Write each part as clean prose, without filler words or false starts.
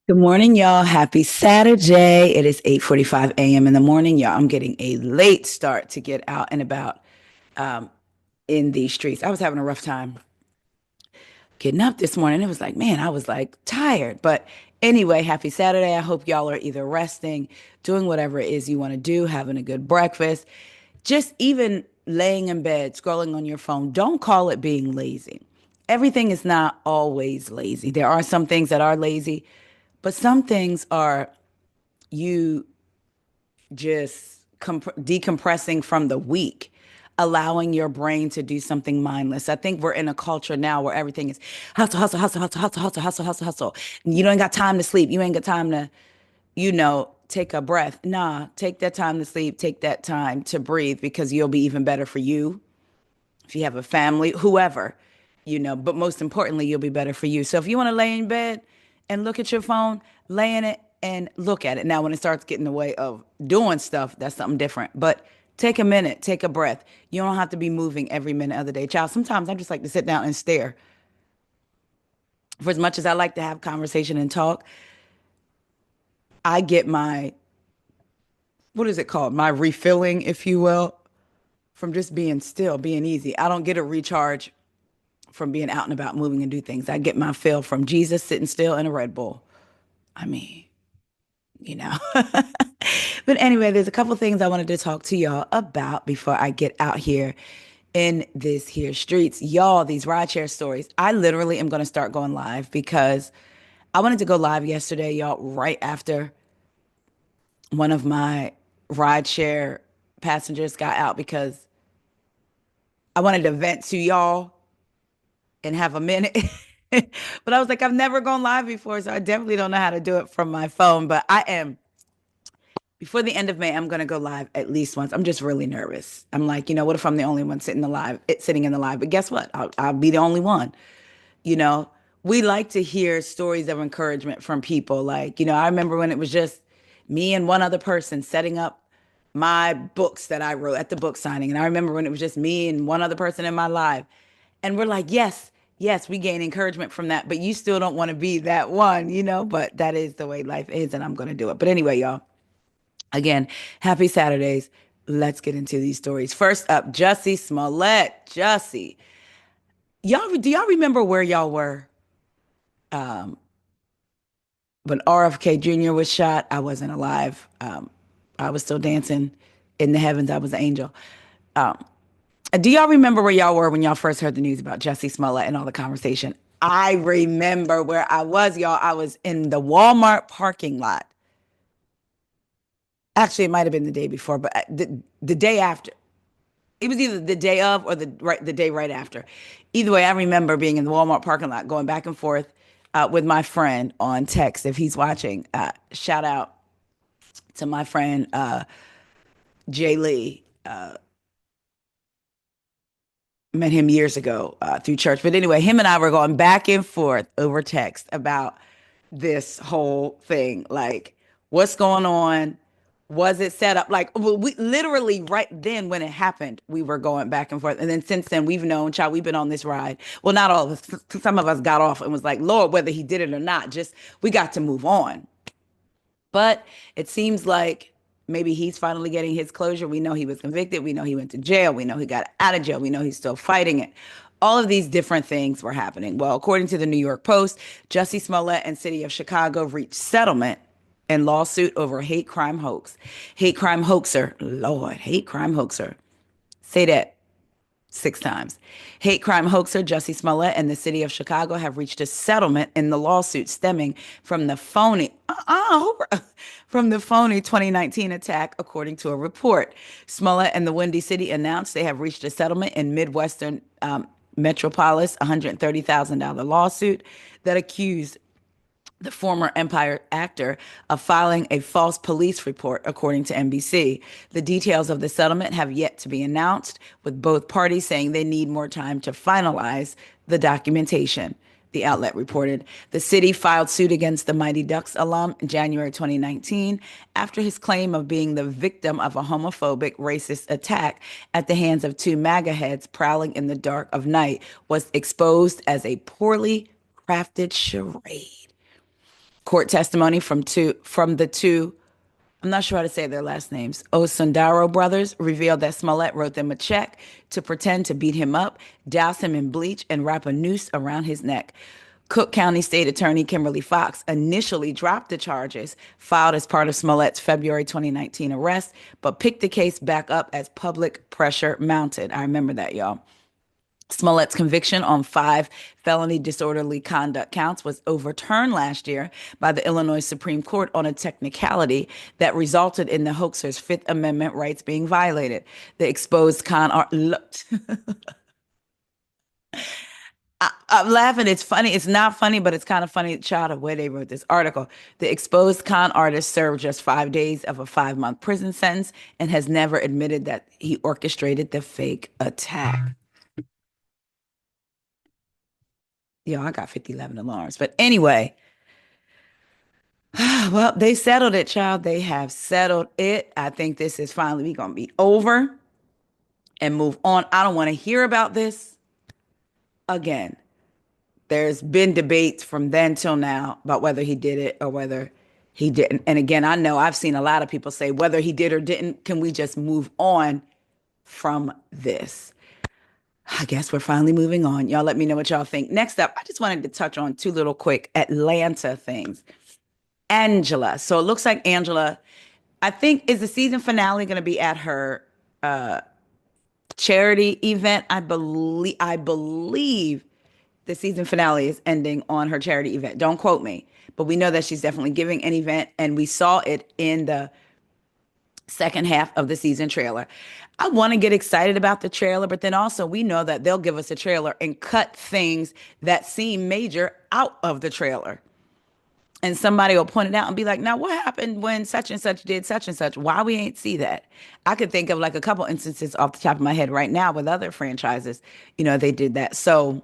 Good morning, y'all. Happy Saturday. It is 8:45 a.m. in the morning, y'all. I'm getting a late start to get out and about um, in these streets. I was having a rough time getting up this morning. It was like, man, I was like tired. But anyway, happy Saturday. I hope y'all are either resting, doing whatever it is you want to do, having a good breakfast, just even laying in bed, scrolling on your phone. Don't call it being lazy. Everything is not always lazy. There are some things that are lazy, but some things are you just decompressing from the week, allowing your brain to do something mindless. I think we're in a culture now where everything is hustle, hustle, hustle, hustle, hustle, hustle, hustle, hustle, hustle. You ain't got time to sleep. You ain't got time to, take a breath. Nah, take that time to sleep. Take that time to breathe because you'll be even better for you. If you have a family, whoever, but most importantly, you'll be better for you. So if you want to lay in bed and look at your phone, lay in it and look at it. Now, when it starts getting in the way of doing stuff, that's something different. But take a minute, take a breath. You don't have to be moving every minute of the day. Child, sometimes I just like to sit down and stare. For as much as I like to have conversation and talk, I get my, what is it called? My refilling, if you will, from just being still, being easy. I don't get a recharge from being out and about moving and do things. I get my fill from Jesus sitting still in a Red Bull. I mean, you know. But anyway, there's a couple things I wanted to talk to y'all about before I get out here in this here streets. Y'all, these rideshare stories, I literally am going to start going live because I wanted to go live yesterday, y'all, right after one of my rideshare passengers got out because I wanted to vent to y'all and have a minute. But I was like, I've never gone live before, so I definitely don't know how to do it from my phone. But I am, before the end of May, I'm gonna go live at least once. I'm just really nervous. I'm like, what if I'm the only one sitting in the live? But guess what? I'll be the only one. You know, we like to hear stories of encouragement from people. Like, I remember when it was just me and one other person setting up my books that I wrote at the book signing. And I remember when it was just me and one other person in my live. And we're like, yes, yes, we gain encouragement from that, but you still don't want to be that one, but that is the way life is, and I'm going to do it. But anyway, y'all, again, happy Saturdays. Let's get into these stories. First up, Jussie Smollett. Jussie. Do y'all remember where y'all were when RFK Jr. was shot? I wasn't alive. I was still dancing in the heavens. I was an angel. Um, Do y'all remember where y'all were when y'all first heard the news about Jussie Smollett and all the conversation? I remember where I was, y'all. I was in the Walmart parking lot. Actually, it might have been the day before, but the day after. It was either the day of or the day right after. Either way, I remember being in the Walmart parking lot, going back and forth with my friend on text. If he's watching, shout out to my friend Jay Lee. Met him years ago through church. But anyway, him and I were going back and forth over text about this whole thing. Like, what's going on? Was it set up? Like, well, we literally right then when it happened, we were going back and forth. And then since then, we've known, child, we've been on this ride. Well, not all of us. Some of us got off and was like, Lord, whether he did it or not, just we got to move on. But it seems like maybe he's finally getting his closure. We know he was convicted. We know he went to jail. We know he got out of jail. We know he's still fighting it. All of these different things were happening. Well, according to the New York Post, Jussie Smollett and City of Chicago reached settlement in lawsuit over hate crime hoax. Hate crime hoaxer. Lord, hate crime hoaxer. Say that 6 times. Hate crime hoaxer Jussie Smollett and the city of Chicago have reached a settlement in the lawsuit stemming from the from the phony 2019 attack, according to a report. Smollett and the Windy City announced they have reached a settlement in Midwestern Metropolis, $130,000 lawsuit that accused the former Empire actor of filing a false police report, according to NBC. The details of the settlement have yet to be announced, with both parties saying they need more time to finalize the documentation. The outlet reported the city filed suit against the Mighty Ducks alum in January 2019 after his claim of being the victim of a homophobic, racist attack at the hands of two MAGA heads prowling in the dark of night was exposed as a poorly crafted charade. Court testimony from the two, I'm not sure how to say their last names, Osundaro brothers, revealed that Smollett wrote them a check to pretend to beat him up, douse him in bleach, and wrap a noose around his neck. Cook County State Attorney Kimberly Fox initially dropped the charges filed as part of Smollett's February 2019 arrest, but picked the case back up as public pressure mounted. I remember that, y'all. Smollett's conviction on 5 felony disorderly conduct counts was overturned last year by the Illinois Supreme Court on a technicality that resulted in the hoaxer's Fifth Amendment rights being violated. The exposed con art looked. I'm laughing. It's funny. It's not funny, but it's kind of funny, child, of where they wrote this article. The exposed con artist served just 5 days of a 5-month prison sentence and has never admitted that he orchestrated the fake attack. Yo, I got 5011 alarms. But anyway, well, they settled it, child. They have settled it. I think this is finally going to be over and move on. I don't want to hear about this again. There's been debates from then till now about whether he did it or whether he didn't. And again, I know I've seen a lot of people say whether he did or didn't, can we just move on from this? I guess we're finally moving on. Y'all let me know what y'all think. Next up, I just wanted to touch on two little quick Atlanta things. Angela. So it looks like Angela, I think, is the season finale going to be at her charity event? I believe the season finale is ending on her charity event. Don't quote me, but we know that she's definitely giving an event, and we saw it in the second half of the season trailer. I want to get excited about the trailer, but then also we know that they'll give us a trailer and cut things that seem major out of the trailer. And somebody will point it out and be like, now what happened when such and such did such and such? Why we ain't see that? I could think of like a couple instances off the top of my head right now with other franchises, they did that. So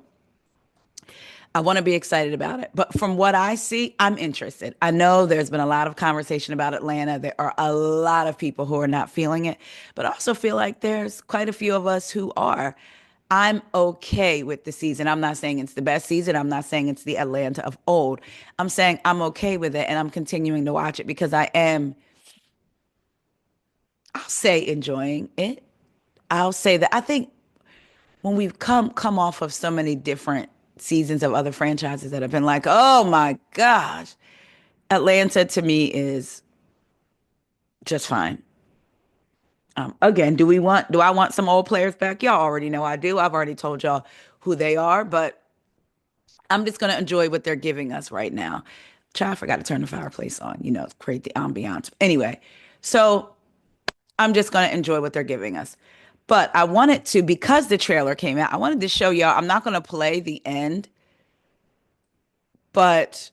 I want to be excited about it. But from what I see, I'm interested. I know there's been a lot of conversation about Atlanta. There are a lot of people who are not feeling it, but I also feel like there's quite a few of us who are. I'm okay with the season. I'm not saying it's the best season. I'm not saying it's the Atlanta of old. I'm saying I'm okay with it and I'm continuing to watch it because I'll say enjoying it. I'll say that I think when we've come off of so many different seasons of other franchises that have been like, oh my gosh, Atlanta to me is just fine. Again, do I want some old players back? Y'all already know I do. I've already told y'all who they are, but I'm just gonna enjoy what they're giving us right now. Child, I forgot to turn the fireplace on, create the ambiance. Anyway, so I'm just gonna enjoy what they're giving us. But I wanted to, because the trailer came out, I wanted to show y'all. I'm not gonna play the end, but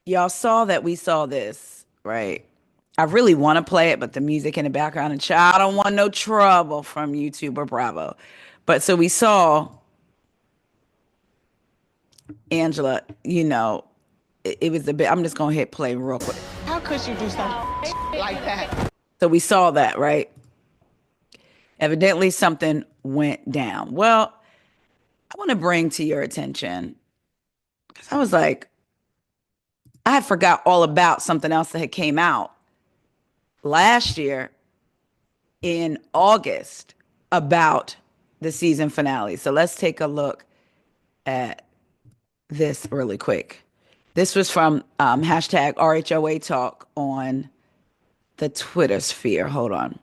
y'all saw that we saw this, right? I really want to play it, but the music in the background, and child, I don't want no trouble from YouTube or Bravo. But so we saw Angela, it was a bit, I'm just going to hit play real quick. How could you do something like that? So we saw that, right? Evidently something went down. Well, I want to bring to your attention, because I was like, I had forgot all about something else that had came out last year in August about the season finale. So let's take a look at this really quick. This was from hashtag RHOA talk on the Twitter sphere. Hold on.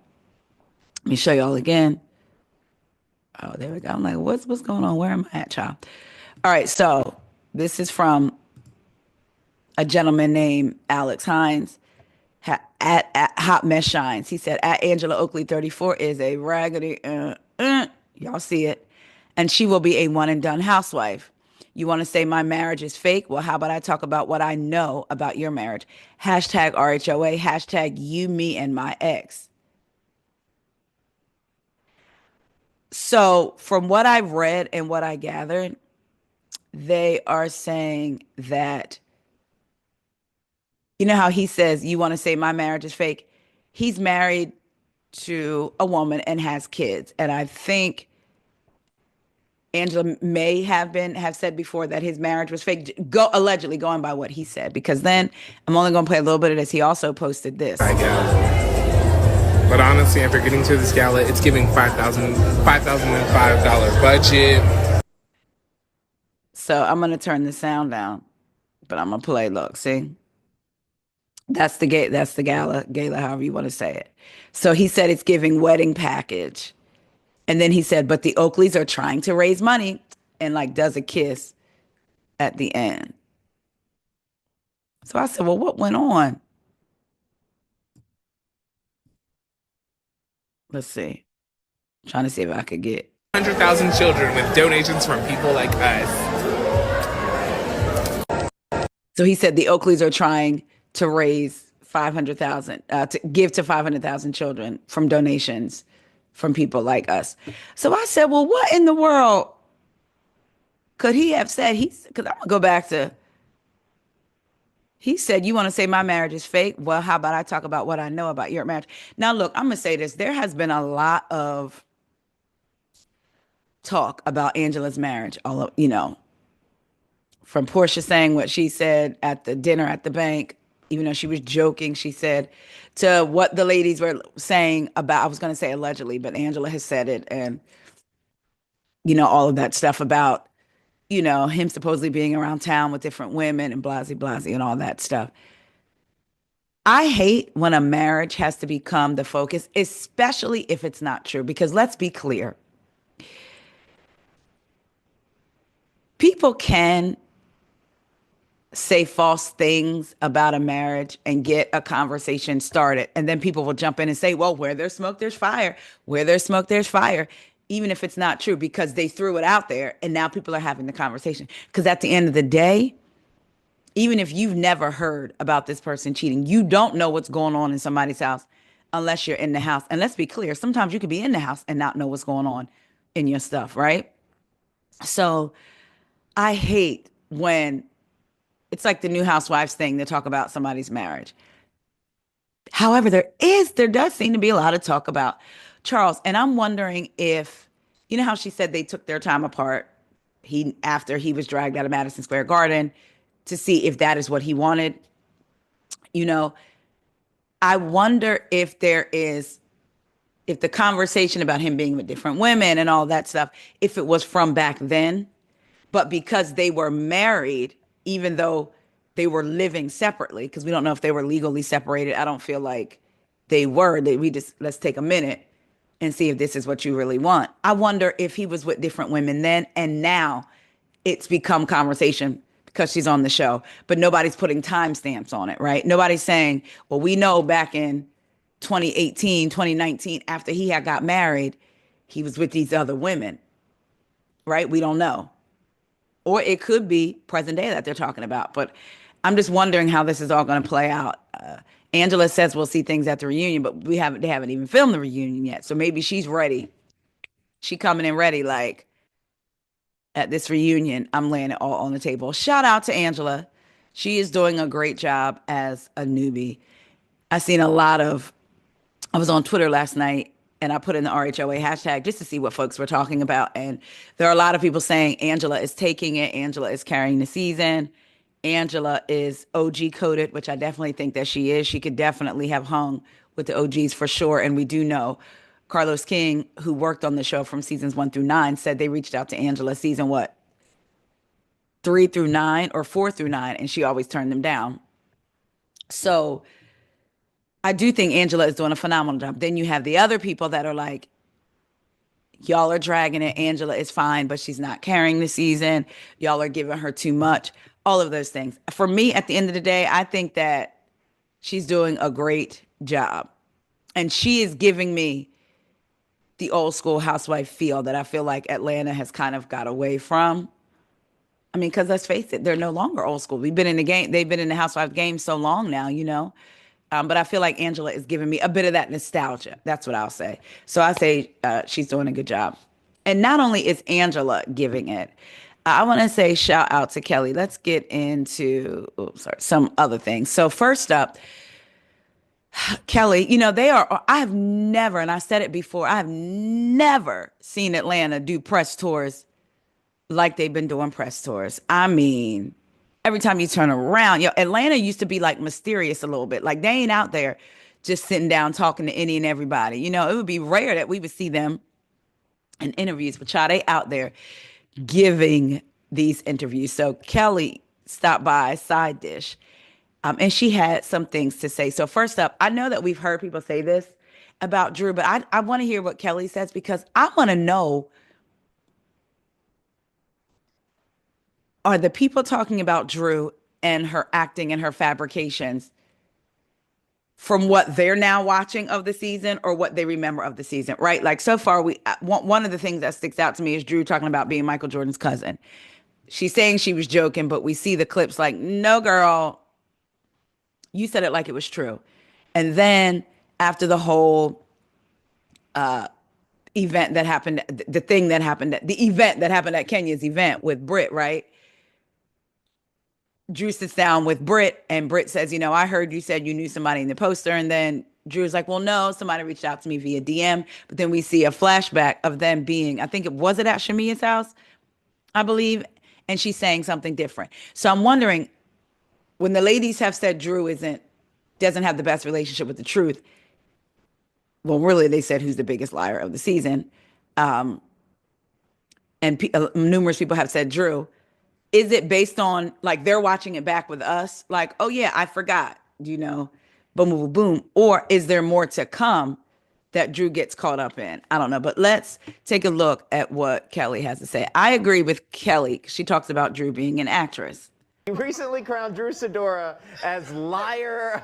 Let me show y'all again. Oh, there we go. I'm like, what's going on? Where am I at, child? All right, so this is from a gentleman named Alex Hines at Hot Mess Shines. He said, at Angela Oakley 34 is a raggedy, y'all see it, and she will be a one and done housewife. You want to say my marriage is fake? Well, how about I talk about what I know about your marriage? Hashtag RHOA, hashtag you, me, and my ex. So from what I've read and what I gathered, they are saying that, you know how he says, you want to say my marriage is fake? He's married to a woman and has kids. And I think Angela may have said before that his marriage was fake. Go allegedly going by what he said, because then I'm only going to play a little bit of this. He also posted I this. guess. But honestly, after getting to this gala, it's giving $5,005 budget. So I'm going to turn the sound down, but I'm going to play. Look, see, that's the gala, however you want to say it. So he said it's giving wedding package, and then he said, but the Oakleys are trying to raise money, and like does a kiss at the end. So I said, well, what went on? Let's see. Trying to see if I could get. 100,000 children with donations from people like us. So he said the Oakleys are trying to raise 500,000 to give to 500,000 children from donations from people like us. So I said, well, what in the world could he have said? Because I'm gonna go back to. He said, you want to say my marriage is fake? Well, how about I talk about what I know about your marriage? Now, look, I'm gonna say this. There has been a lot of talk about Angela's marriage. All of, from Portia saying what she said at the dinner at the bank, even though she was joking, she said, to what the ladies were saying about, I was going to say allegedly, but Angela has said it, and, all of that stuff about, him supposedly being around town with different women and blasey blasey and all that stuff. I hate when a marriage has to become the focus, especially if it's not true, because let's be clear. People can say false things about a marriage and get a conversation started. And then people will jump in and say, well, where there's smoke, there's fire. Where there's smoke, there's fire. Even if it's not true, because they threw it out there and now people are having the conversation. Because at the end of the day, even if you've never heard about this person cheating, you don't know what's going on in somebody's house unless you're in the house. And let's be clear, sometimes you could be in the house and not know what's going on in your stuff, right? So I hate when it's like the new Housewives thing to talk about somebody's marriage. However, there does seem to be a lot of talk about Charles. And I'm wondering if, how she said they took their time apart, after he was dragged out of Madison Square Garden, to see if that is what he wanted. You know, I wonder if the conversation about him being with different women and all that stuff, if it was from back then, but because they were married, even though they were living separately, because we don't know if they were legally separated. I don't feel like they were. We just, let's take a minute and see if this is what you really want. I wonder if he was with different women then, and now it's become conversation because she's on the show, but nobody's putting timestamps on it, right? Nobody's saying, well, we know back in 2018, 2019, after he had got married, he was with these other women, right? We don't know. Or it could be present day that they're talking about. But I'm just wondering how this is all going to play out. Angela says we'll see things at the reunion, but they haven't even filmed the reunion yet. So maybe she's ready. She coming in ready, like, at this reunion, I'm laying it all on the table. Shout out to Angela. She is doing a great job as a newbie. I was on Twitter last night and I put in the RHOA hashtag just to see what folks were talking about. And there are a lot of people saying Angela is taking it. Angela is carrying the season. Angela is OG coded, which I definitely think that she is. She could definitely have hung with the OGs for sure. And we do know Carlos King, who worked on the show from seasons 1 through 9, said they reached out to Angela season what? 3 through 9 or 4 through 9, and she always turned them down. So I do think Angela is doing a phenomenal job. Then you have the other people that are like, y'all are dragging it. Angela is fine, but she's not carrying the season. Y'all are giving her too much. All of those things. For me, at the end of the day, I think that she's doing a great job. And she is giving me the old school housewife feel that I feel like Atlanta has kind of got away from. I mean, because let's face it, they're no longer old school. We've been in the game, they've been in the housewife game so long now. But I feel like Angela is giving me a bit of that nostalgia. That's what I'll say. So I say she's doing a good job. And not only is Angela giving it, I want to say shout out to Kelli. Let's get into some other things. So first up, Kelli, I have never, and I said it before, I have never seen Atlanta do press tours like they've been doing press tours. I mean, every time you turn around, Atlanta used to be like mysterious a little bit. Like they ain't out there just sitting down talking to any and everybody. It would be rare that we would see them in interviews, but child, they out there giving these interviews. So Kelli stopped by Side Dish, and she had some things to say. So first up, I know that we've heard people say this about Drew, but I want to hear what Kelli says because I want to know, are the people talking about Drew and her acting and her fabrications from what they're now watching of the season or what they remember of the season, right? Like so far, one of the things that sticks out to me is Drew talking about being Michael Jordan's cousin. She's saying she was joking, but we see the clips like, no, girl, you said it like it was true. And then after the whole event that happened, the event that happened at Kenya's event with Britt, right? Drew sits down with Britt, and Britt says, I heard you said you knew somebody in the poster. And then Drew's like, well, no, somebody reached out to me via DM. But then we see a flashback of them being, I think it was at Shamia's house, I believe. And she's saying something different. So I'm wondering, when the ladies have said Drew doesn't have the best relationship with the truth, well, really, they said who's the biggest liar of the season. And numerous people have said Drew. Is it based on like they're watching it back with us? Like, oh yeah, I forgot, boom, boom, boom, boom. Or is there more to come that Drew gets caught up in? I don't know, but let's take a look at what Kelli has to say. I agree with Kelli. She talks about Drew being an actress. You recently crowned Drew Sidora as the liar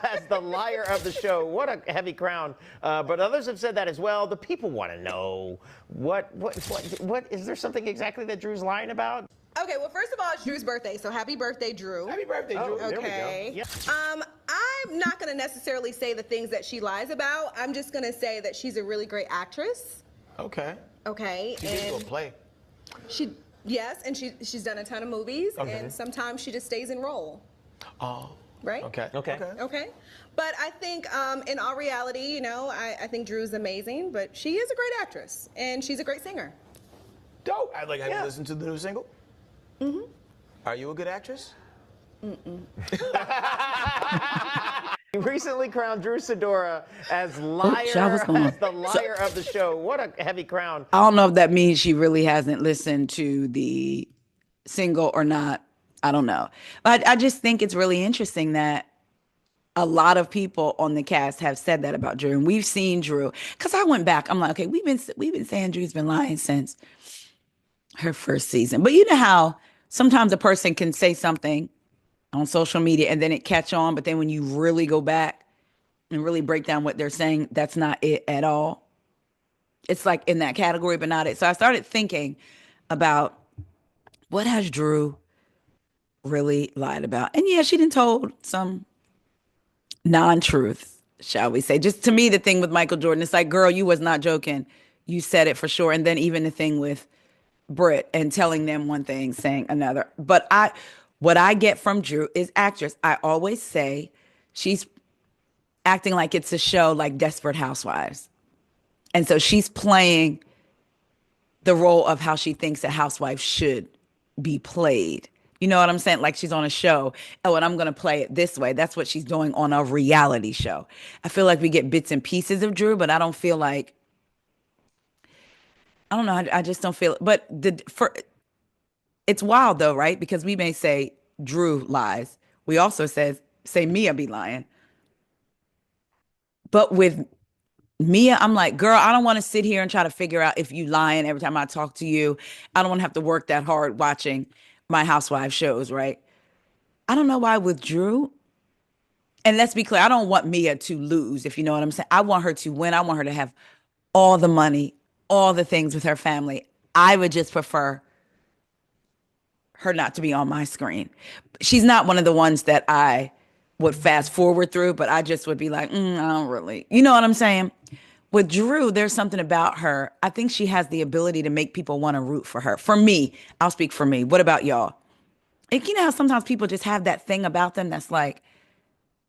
of the show. What a heavy crown. But others have said that as well. The people want to know what is there something exactly that Drew's lying about? Okay, well, first of all, it's Drew's birthday, so happy birthday, Drew. Happy birthday, Drew. Oh, okay. There we go. Yep. I'm not going to necessarily say the things that she lies about. I'm just going to say that she's a really great actress. Okay. Okay. She did go play. Yes, and she's done a ton of movies, and sometimes she just stays in role. Oh. Right? Okay. But I think in all reality, I think Drew's amazing, but she is a great actress, and she's a great singer. Dope. Have you listened to the new single? Mm-hmm. Are you a good actress? Mm-mm. You recently crowned Drew Sidora as the liar of the show. What a heavy crown. I don't know if that means she really hasn't listened to the single or not. I don't know. But I just think it's really interesting that a lot of people on the cast have said that about Drew. And we've seen Drew. Because I went back. I'm like, okay, we've been saying Drew's been lying since her first season. But you know how sometimes a person can say something on social media and then it catch on, but then when you really go back and really break down what they're saying, that's not it at all. It's like in that category, but not it. So I started thinking about what has Drew really lied about. And yeah, she done told some non-truths, shall we say. Just to me, the thing with Michael Jordan, it's like, girl, you was not joking. You said it for sure. And then even the thing with Britt and telling them one thing, saying another. But what I get from Drew is actress. I always say she's acting like it's a show like Desperate Housewives. And so she's playing the role of how she thinks a housewife should be played. You know what I'm saying? Like she's on a show. Oh, and I'm going to play it this way. That's what she's doing on a reality show. I feel like we get bits and pieces of Drew, but I don't feel like, I don't know. I just don't feel it. But it's wild though, right? Because we may say Drew lies. We also say Mia be lying. But with Mia, I'm like, girl, I don't want to sit here and try to figure out if you lying every time I talk to you. I don't want to have to work that hard watching my housewife shows, right? I don't know why with Drew. And let's be clear, I don't want Mia to lose, if you know what I'm saying. I want her to win. I want her to have all the money, all the things with her family. I would just prefer her not to be on my screen. She's not one of the ones that I would fast forward through, but I just would be like, I don't really. You know what I'm saying? With Drew, there's something about her. I think she has the ability to make people want to root for her. For me, I'll speak for me. What about y'all? And you know how sometimes people just have that thing about them that's like,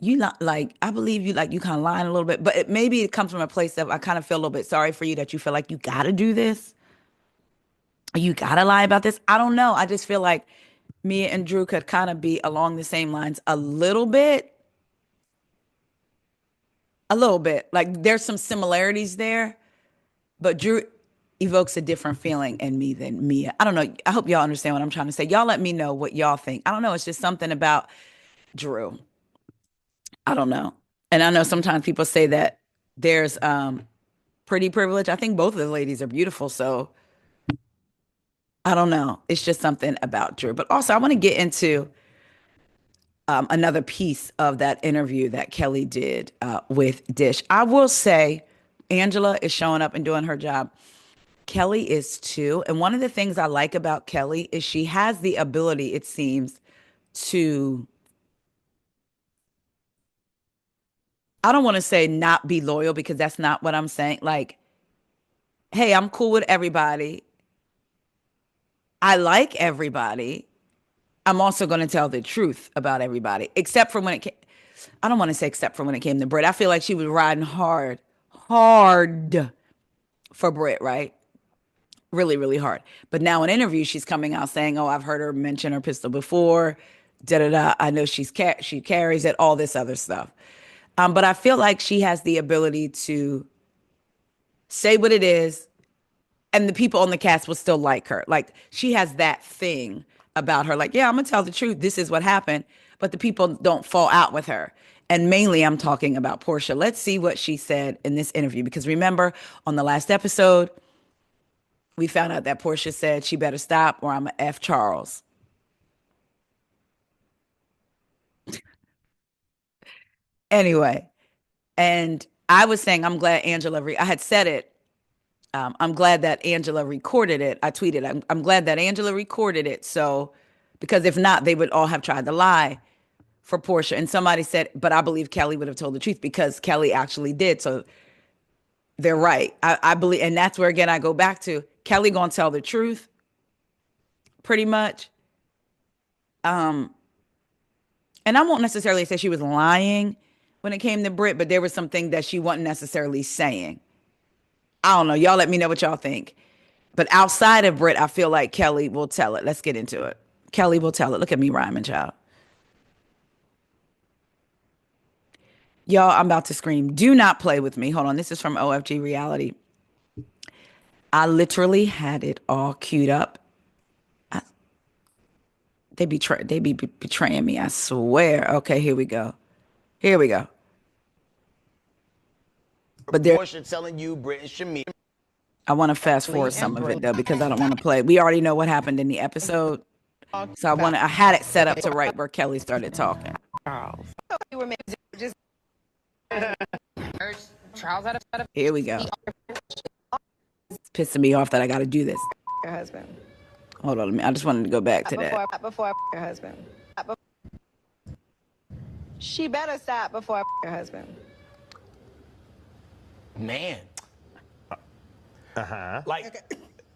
you not like, I believe you, like you kind of lying a little bit, but maybe it comes from a place of I kind of feel a little bit sorry for you that you feel like you got to do this. You gotta lie about this. I don't know. I just feel like Mia and Drew could kind of be along the same lines a little bit. A little bit. Like there's some similarities there, but Drew evokes a different feeling in me than Mia. I don't know. I hope y'all understand what I'm trying to say. Y'all let me know what y'all think. I don't know. It's just something about Drew. I don't know. And I know sometimes people say that there's pretty privilege. I think both of the ladies are beautiful. So I don't know. It's just something about Drew. But also, I want to get into another piece of that interview that Kelli did with Dish. I will say, Angela is showing up and doing her job. Kelli is too. And one of the things I like about Kelli is she has the ability, it seems, to, I don't want to say not be loyal because that's not what I'm saying. Like, hey, I'm cool with everybody. I like everybody. I'm also going to tell the truth about everybody, except for when it came. I don't want to say except for when it came to Brit. I feel like she was riding hard, hard for Brit, right? Really, really hard. But now in interviews, she's coming out saying, "Oh, I've heard her mention her pistol before. Da da da. I know she carries it. All this other stuff." But I feel like she has the ability to say what it is, and the people on the cast will still like her. Like she has that thing about her. Like, yeah, I'm gonna tell the truth. This is what happened, but the people don't fall out with her. And mainly, I'm talking about Portia. Let's see what she said in this interview because remember on the last episode, we found out that Portia said she better stop or I'm gonna F Charles. Anyway, and I was saying I'm glad I had said it. I'm glad that Angela recorded it. I tweeted, I'm glad that Angela recorded it. So, because if not, they would all have tried to lie for Portia. And somebody said, but I believe Kelli would have told the truth because Kelli actually did. So they're right. I believe, and that's where again I go back to Kelli gonna tell the truth, pretty much. Um, and I won't necessarily say she was lying when it came to Brit, but there was something that she wasn't necessarily saying. I don't know. Y'all let me know what y'all think. But outside of Brit, I feel like Kelli will tell it. Let's get into it. Kelli will tell it. Look at me rhyming, child. Y'all, I'm about to scream. Do not play with me. Hold on. This is from OFG Reality. I literally had it all queued up. I, they be betraying me. I swear. Okay, here we go. Here we go. But there, Portia telling you British Shamir. I want to fast forward some of it though because I don't want to play. We already know what happened in the episode, so I had it set up to right where Kelli started talking. You were just Charles out of Here we go. It's pissing me off that I got to do this. your husband. Hold on, I just wanted to go back to that. Before your husband. She better stop before your husband. Man.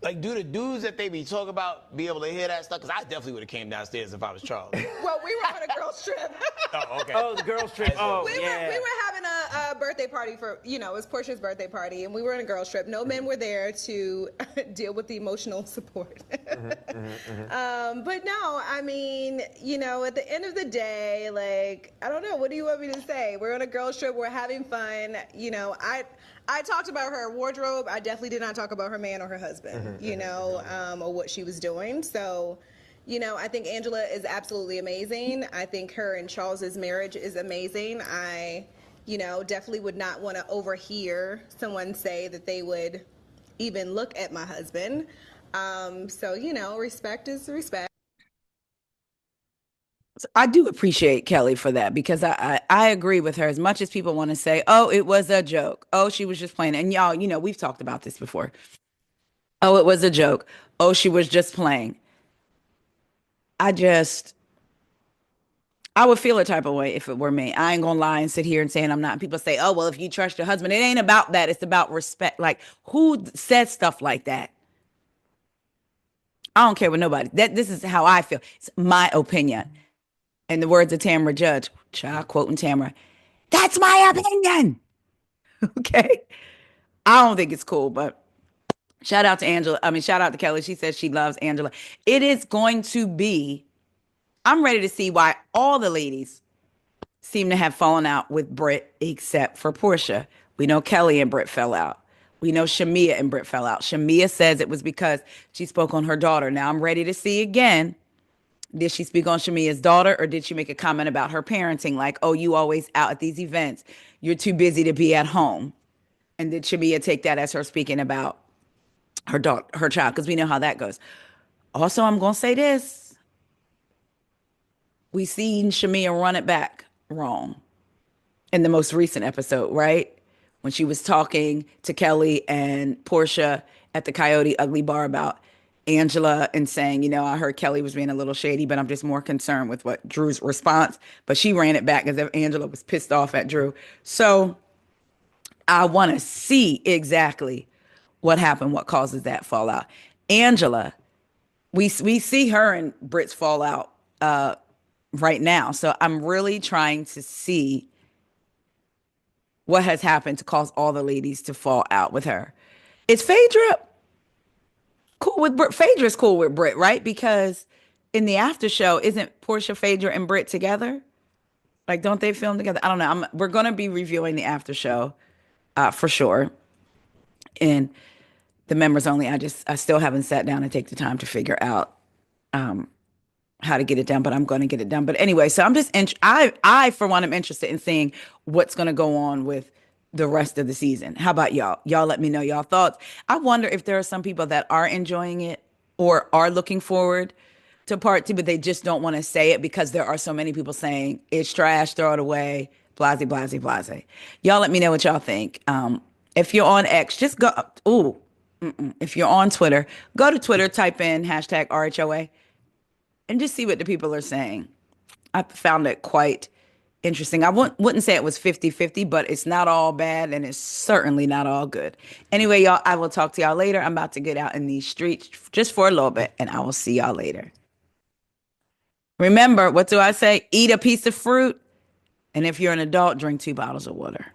Like, do the dudes that they be talking about be able to hear that stuff? Because I definitely would have came downstairs if I was Charles. Well, we were on a girls' trip. Oh, okay. Oh, the girls' trip. Oh, we yeah. were having a birthday party for, it was Portia's birthday party, and we were on a girls' trip. No men were there to deal with the emotional support. But no, I mean, at the end of the day, like, I don't know, what do you want me to say? We're on a girls' trip, we're having fun. I talked about her wardrobe. I definitely did not talk about her man or her husband, or what she was doing. So, I think Angela is absolutely amazing. I think her and Charles's marriage is amazing. I, definitely would not want to overhear someone say that they would even look at my husband. So, respect is respect. I do appreciate Kelli for that because I agree with her as much as people want to say, oh, it was a joke. Oh, she was just playing. And y'all, we've talked about this before. Oh, it was a joke. Oh, she was just playing. I would feel a type of way if it were me. I ain't gonna lie and sit here and saying I'm not. People say, oh, well, if you trust your husband, it ain't about that. It's about respect. Like, who says stuff like that? I don't care with nobody. This is how I feel. It's my opinion. In the words of Tamara Judge, child quoting Tamara, that's my opinion. Okay. I don't think it's cool, but Shout out to Angela. I mean, shout out to Kelly. She says she loves Angela. It is going to be, I'm ready to see why all the ladies seem to have fallen out with Britt except for Portia. We know Kelly and Britt fell out. We know Shamia and Britt fell out. Shamia says it was because she spoke on her daughter. Now I'm ready to see again. Did she speak on Shamia's daughter, or did she make a comment about her parenting? Like, oh, you always out at these events. You're too busy to be at home. And did Shamia take that as her speaking about her daughter, her child? Because we know how that goes. Also, I'm going to say this. We seen Shamia run it back wrong in the most recent episode, right? When she was talking to Kelly and Portia at the Coyote Ugly Bar about Angela and saying, I heard Kelly was being a little shady, but I'm just more concerned with what Drew's response. But she ran it back as if Angela was pissed off at Drew. So I want to see exactly what happened, what causes that fallout. Angela, we see her and Britt's fallout right now. So I'm really trying to see what has happened to cause all the ladies to fall out with her. Is Phaedra cool with Britt? Phaedra's cool with Britt, right? Because in the after show, isn't Portia, Phaedra, and Britt together? Like, don't they film together? I don't know. We're going to be reviewing the after show for sure. And the members only, I still haven't sat down and take the time to figure out how to get it done, but I'm going to get it done. But anyway, so I'm just, I for one, am interested in seeing what's going to go on with the rest of the season. How about y'all? Y'all let me know y'all thoughts. I wonder if there are some people that are enjoying it or are looking forward to part two, but they just don't want to say it because there are so many people saying it's trash, throw it away, blase, blase, blase. Y'all let me know what y'all think. If you're on X, just go, if you're on Twitter, go to Twitter, type in hashtag RHOA and just see what the people are saying. I found it quite interesting. I wouldn't say it was 50-50, but it's not all bad and it's certainly not all good. Anyway, y'all, I will talk to y'all later. I'm about to get out in these streets just for a little bit, and I will see y'all later. Remember, what do I say? Eat a piece of fruit, and if you're an adult, drink 2 bottles of water.